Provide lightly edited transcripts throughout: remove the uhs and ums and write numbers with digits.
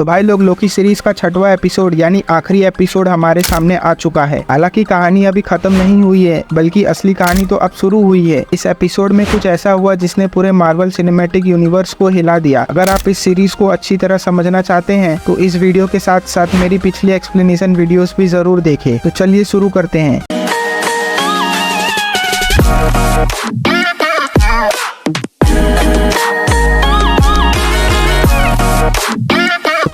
तो भाई लोग, लोकी सीरीज का 6वां एपिसोड यानी आखिरी एपिसोड हमारे सामने आ चुका है। हालांकि कहानी अभी खत्म नहीं हुई है, बल्कि असली कहानी तो अब शुरू हुई है। इस एपिसोड में कुछ ऐसा हुआ जिसने पूरे मार्वल सिनेमैटिक यूनिवर्स को हिला दिया। अगर आप इस सीरीज को अच्छी तरह समझना चाहते हैं तो इस वीडियो के साथ साथ मेरी पिछली एक्सप्लेनेशन वीडियोस भी जरूर देखें। तो चलिए शुरू करते हैं।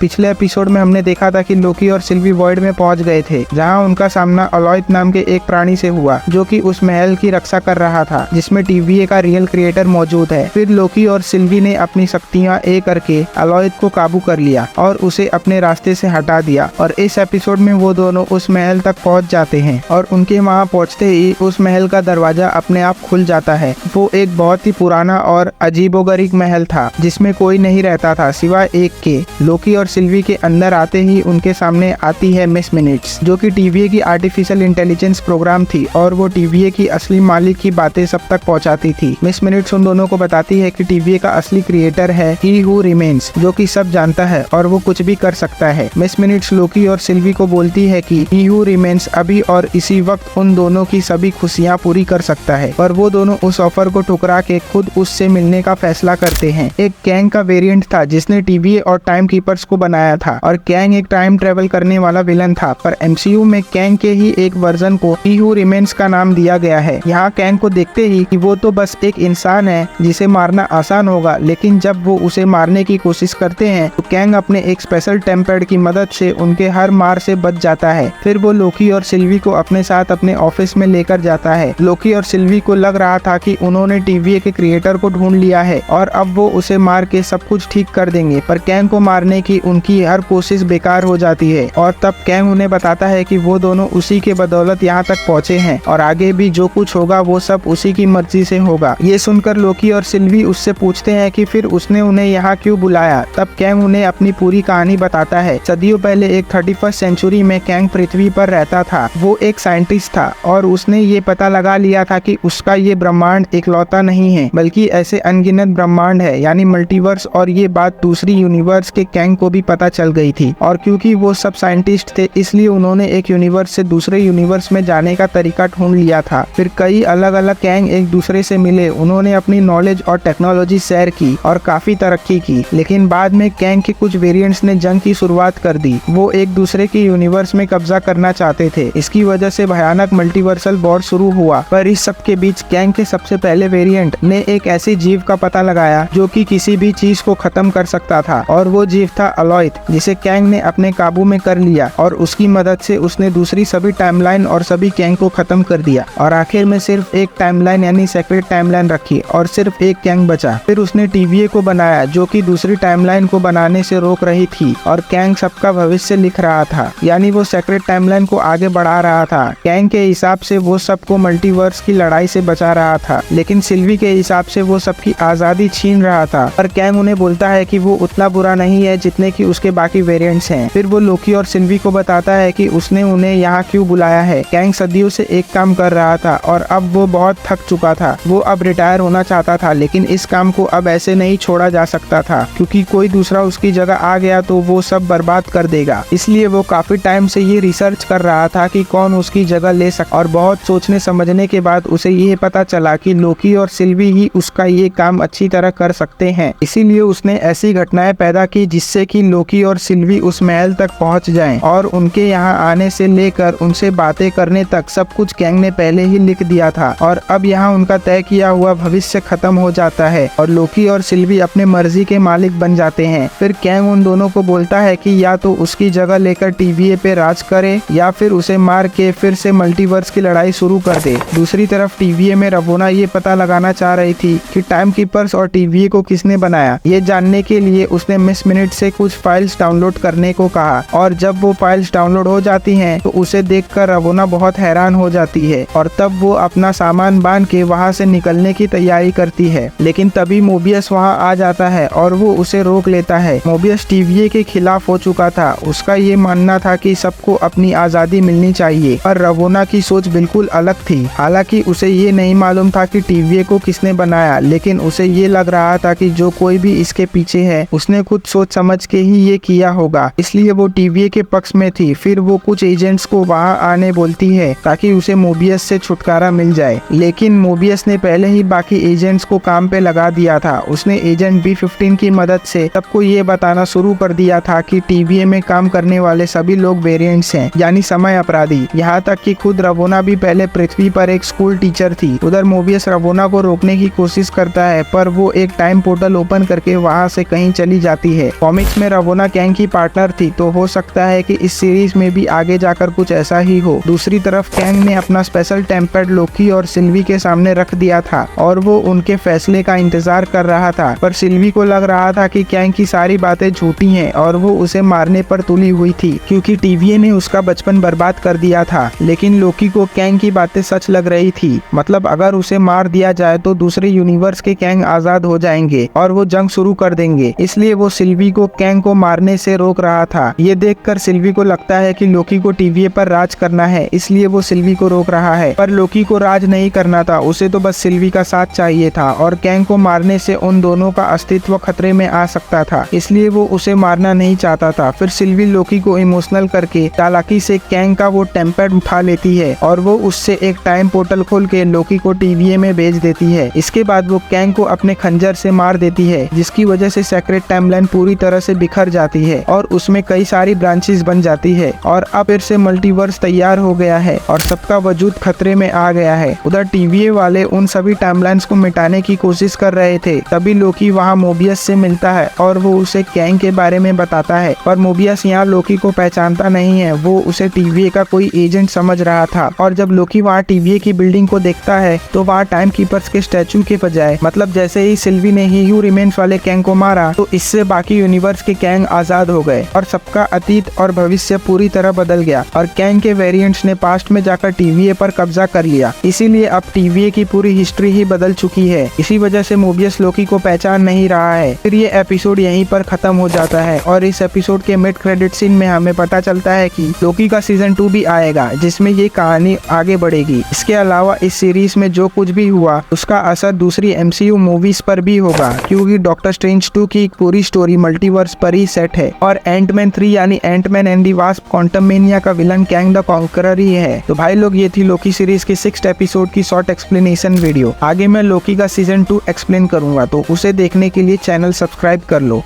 पिछले एपिसोड में हमने देखा था कि लोकी और सिल्वी वॉइड में पहुंच गए थे, जहां उनका सामना अलॉयथ नाम के एक प्राणी से हुआ जो कि उस महल की रक्षा कर रहा था जिसमें TVA का रियल क्रिएटर मौजूद है। फिर लोकी और सिल्वी ने अपनी शक्तियां एक करके अलॉयथ को काबू कर लिया और उसे अपने रास्ते से हटा दिया। और इस एपिसोड में वो दोनों उस महल तक पहुंच जाते हैं और उनके वहां पहुंचते ही उस महल का दरवाजा अपने आप खुल जाता है। वो एक बहुत ही पुराना और अजीबोगरीब महल था जिसमें कोई नहीं रहता था सिवाय एक के। लोकी और सिल्वी के अंदर आते ही उनके सामने आती है मिस मिनट्स, जो कि TVA की आर्टिफिशियल इंटेलिजेंस प्रोग्राम थी और वो TVA की असली मालिक की बातें सब तक पहुंचाती थी। मिस मिनट्स उन दोनों को बताती है कि TVA का असली क्रिएटर है ही हू रिमेन्स, जो कि सब जानता है और वो कुछ भी कर सकता है। मिस मिनट्स लोकी और सिल्वी को बोलती है कि ही हू रिमेन्स अभी और इसी वक्त उन दोनों की सभी खुशियाँ पूरी कर सकता है, पर वो दोनों उस ऑफर को ठुकरा के खुद उससे मिलने का फैसला करते हैं। एक कैंग का वेरिएंट था जिसने TVA और टाइम कीपर्स को बनाया था और कैंग एक टाइम ट्रेवल करने वाला विलन था, पर MCU में कैंग के ही एक वर्जन को ही हू रिमेन्स का नाम दिया गया है। यहाँ कैंग को देखते ही कि वो तो बस एक इंसान है जिसे मारना आसान होगा, लेकिन जब वो उसे मारने की कोशिश करते हैं तो कैंग अपने एक स्पेशल टेम्पर्ड की मदद से उनके हर मार से बच जाता है। फिर वो लोकी और सिल्वी को अपने साथ अपने ऑफिस में लेकर जाता है। लोकी और सिल्वी को लग रहा था कि उन्होंने TVA के क्रिएटर को ढूंढ लिया है और अब वो उसे मार के सब कुछ ठीक कर देंगे, पर कैंग को मारने की उनकी हर कोशिश बेकार हो जाती है। और तब कैंग उन्हें बताता है कि वो दोनों उसी के बदौलत यहाँ तक पहुँचे हैं और आगे भी जो कुछ होगा वो सब उसी की मर्जी से होगा। ये सुनकर लोकी और सिल्वी उससे पूछते हैं कि फिर उसने उन्हें यहाँ क्यों बुलाया। तब कैंग उन्हें अपनी पूरी कहानी बताता है। सदियों पहले एक 31st सेंचुरी में कैंग पृथ्वी पर रहता था। वो एक साइंटिस्ट था और उसने ये पता लगा लिया था कि उसका ये ब्रह्मांड इकलौता नहीं है, बल्कि ऐसे अनगिनत ब्रह्मांड है यानी मल्टीवर्स। और ये बात दूसरी यूनिवर्स के कैंग को भी पता चल गई थी और क्योंकि वो सब साइंटिस्ट थे इसलिए उन्होंने एक यूनिवर्स से दूसरे यूनिवर्स में जाने का तरीका ढूंढ लिया था। फिर कई अलग अलग कैंग एक दूसरे से मिले, उन्होंने अपनी नॉलेज और टेक्नोलॉजी शेयर की और काफी तरक्की की। लेकिन बाद में कैंग के कुछ वेरिएंट्स ने जंग की शुरुआत कर दी। वो एक दूसरे के यूनिवर्स में कब्जा करना चाहते थे। इसकी वजह से भयानक मल्टीवर्सल वॉर शुरू हुआ। पर इस सब के बीच कैंग के सबसे पहले वेरिएंट ने एक ऐसी जीव का पता लगाया जो कि किसी भी चीज को खत्म कर सकता था और वो जीव था अलॉयथ, जिसे कैंग ने अपने काबू में कर लिया और उसकी मदद से उसने दूसरी सभी टाइमलाइन और सभी कैंग को खत्म कर दिया और आखिर में सिर्फ एक टाइमलाइन यानी सेक्रेट टाइमलाइन रखी और सिर्फ एक कैंग बचा। फिर उसने TVA को बनाया जो कि दूसरी टाइमलाइन को बनाने से रोक रही थी और कैंग सबका भविष्य लिख रहा था, यानी वो सेक्रेट टाइमलाइन को आगे बढ़ा रहा था। कैंग के हिसाब से वो सबको मल्टीवर्स की लड़ाई से बचा रहा था, लेकिन सिल्वी के हिसाब से वो सबकी आजादी छीन रहा था। पर कैंग उन्हें बोलता है कि वो उतना बुरा नहीं है जितने कि उसके बाकी वेरिएंट्स हैं। फिर वो लोकी और सिल्वी को बताता है कि उसने उन्हें यहाँ क्यों बुलाया है। कैंग सदियों से एक काम कर रहा था और अब वो बहुत थक चुका था। वो अब रिटायर होना चाहता था, लेकिन इस काम को अब ऐसे नहीं छोड़ा जा सकता था क्योंकि कोई दूसरा उसकी जगह आ गया तो वो सब बर्बाद कर देगा। इसलिए वो काफी टाइम से ये रिसर्च कर रहा था कि कौन उसकी जगह ले सकता, और बहुत सोचने समझने के बाद उसे ये पता चला कि लोकी और सिल्वी ही उसका ये काम अच्छी तरह कर सकते हैं। इसीलिए उसने ऐसी घटनाएं पैदा की जिससे कि लोकी और सिल्वी उस महल तक पहुंच जाएं और उनके यहाँ आने से लेकर उनसे बातें करने तक सब कुछ कैंग ने पहले ही लिख दिया था। और अब यहाँ उनका तय किया हुआ भविष्य खत्म हो जाता है और लोकी और सिल्वी अपने मर्जी के मालिक बन जाते हैं। फिर कैंग उन दोनों को बोलता है कि या तो उसकी जगह लेकर TVA पे राज करे या फिर उसे मार के फिर से मल्टीवर्स की लड़ाई शुरू कर दे। दूसरी तरफ TVA में रवोना ये पता लगाना चाह रही थी कि टाइम कीपर्स और TVA को किसने बनाया। ये जानने के लिए उसने मिस मिनट से कुछ फाइल्स डाउनलोड करने को कहा और जब वो फाइल्स डाउनलोड हो जाती हैं तो उसे देखकर रवोना बहुत हैरान हो जाती है और तब वो अपना सामान बांध के वहाँ से निकलने की तैयारी करती है। लेकिन तभी मोबियस वहाँ आ जाता है और वो उसे रोक लेता है। मोबियस TVA के खिलाफ हो चुका था। उसका ये मानना था कि सबको अपनी आजादी मिलनी चाहिए, पर रवोना की सोच बिल्कुल अलग थी। हालांकि उसे ये नहीं मालूम था कि TVA को किसने बनाया, लेकिन उसे ये लग रहा था कि जो कोई भी इसके पीछे है उसने खुद सोच समझ के ही ये किया होगा, इसलिए वो TVA के पक्ष में थी। फिर वो कुछ एजेंट्स को वहाँ आने बोलती है ताकि उसे मोबियस से छुटकारा मिल जाए, लेकिन मोबियस ने पहले ही बाकी एजेंट्स को काम पे लगा दिया था। उसने एजेंट B15 की मदद से सबको ये बताना शुरू कर दिया था कि TVA में काम करने वाले सभी लोग वेरिएंट्स हैं, यानी समय अपराधी। यहाँ तक कि खुद रवोना भी पहले पृथ्वी पर एक स्कूल टीचर थी। उधर मोबियस रवोना को रोकने की कोशिश करता है, पर वो एक टाइम पोर्टल ओपन करके वहाँ से कहीं चली जाती है। कॉमिक्स में रवोना कैंग की पार्टनर थी, तो हो सकता है कि इस सीरीज में भी आगे जाकर कुछ ऐसा ही हो। दूसरी तरफ कैंग ने अपना स्पेशल टेम्पर्ड लोकी और सिल्वी के सामने रख दिया था और वो उनके फैसले का इंतजार कर रहा था, पर सिल्वी को लग रहा था कि कैंग की सारी बातें झूठी हैं और वो उसे मारने पर तुली हुई थी, क्योंकि TVA ने उसका बचपन बर्बाद कर दिया था। लेकिन लोकी को कैंग की बातें सच लग रही थी, मतलब अगर उसे मार दिया जाए तो दूसरे यूनिवर्स के कैंग आजाद हो जाएंगे और वो जंग शुरू कर देंगे। इसलिए वो सिल्वी को कैंग को मारने से रोक रहा था। ये देखकर सिल्वी को लगता है कि लोकी को TVA पर राज करना है, इसलिए वो सिल्वी को रोक रहा है। पर लोकी को राज नहीं करना था, उसे तो बस सिल्वी का साथ चाहिए था और कैंग को मारने से उन दोनों का अस्तित्व खतरे में आ सकता था, इसलिए वो उसे मारना नहीं चाहता था। फिर सिल्वी लोकी को इमोशनल करके चालाकी से कैंग का वो टेम्पर्ड उठा लेती है और वो उससे एक टाइम पोर्टल खोल के लोकी को TVA में भेज देती है। इसके बाद वो कैंग को अपने खंजर से मार देती है, जिसकी वजह से सेक्रेट टाइमलाइन पूरी तरह से बिखर जाती है और उसमें कई सारी ब्रांचेस बन जाती है और अब फिर से मल्टीवर्स तैयार हो गया है और सबका वजूद खतरे में आ गया है। उधर TVA वाले उन सभी टाइमलाइंस को मिटाने की कोशिश कर रहे थे, तभी लोकी वहाँ मोबियस से मिलता है और वो उसे कैंग के बारे में बताता है, पर मोबियस यहाँ लोकी को पहचानता नहीं है। वो उसे TVA का कोई एजेंट समझ रहा था और जब लोकी वहाँ TVA की बिल्डिंग को देखता है तो वहाँ टाइम कीपर्स के स्टैचू के बजाय, मतलब जैसे ही सिल्वी ने ही यू रिमेन्स वाले कैंग को मारा, तो इससे बाकी यूनिवर्स के कैंग आजाद हो गए और सबका अतीत और भविष्य पूरी तरह बदल गया और कैंग के वेरिएंट्स ने पास्ट में जाकर TVA पर कब्जा कर लिया। इसीलिए अब TVA की पूरी हिस्ट्री ही बदल चुकी है। इसी वजह से मोबियस लोकी को पहचान नहीं रहा है। फिर ये एपिसोड यहीं पर खत्म हो जाता है और इस एपिसोड के मिड क्रेडिट सीन में हमें पता चलता है कि लोकी का सीजन 2 भी आएगा, जिसमें ये कहानी आगे बढ़ेगी। इसके अलावा इस सीरीज में जो कुछ भी हुआ उसका असर दूसरी MCU मूवीज पर भी होगा, क्योंकि डॉक्टर स्ट्रेंज 2 की पूरी स्टोरी मल्टीवर्स पर ही सेट है और एंटमैन 3 यानी Ant Man and the Wasp Quantumania का विलन कैंग द कॉन्करर ही है। तो भाई लोग, ये थी लोकी सीरीज की 6th एपिसोड की शॉर्ट एक्सप्लेनेशन वीडियो। आगे मैं लोकी का सीजन 2 एक्सप्लेन करूंगा, तो उसे देखने के लिए चैनल सब्सक्राइब कर लो।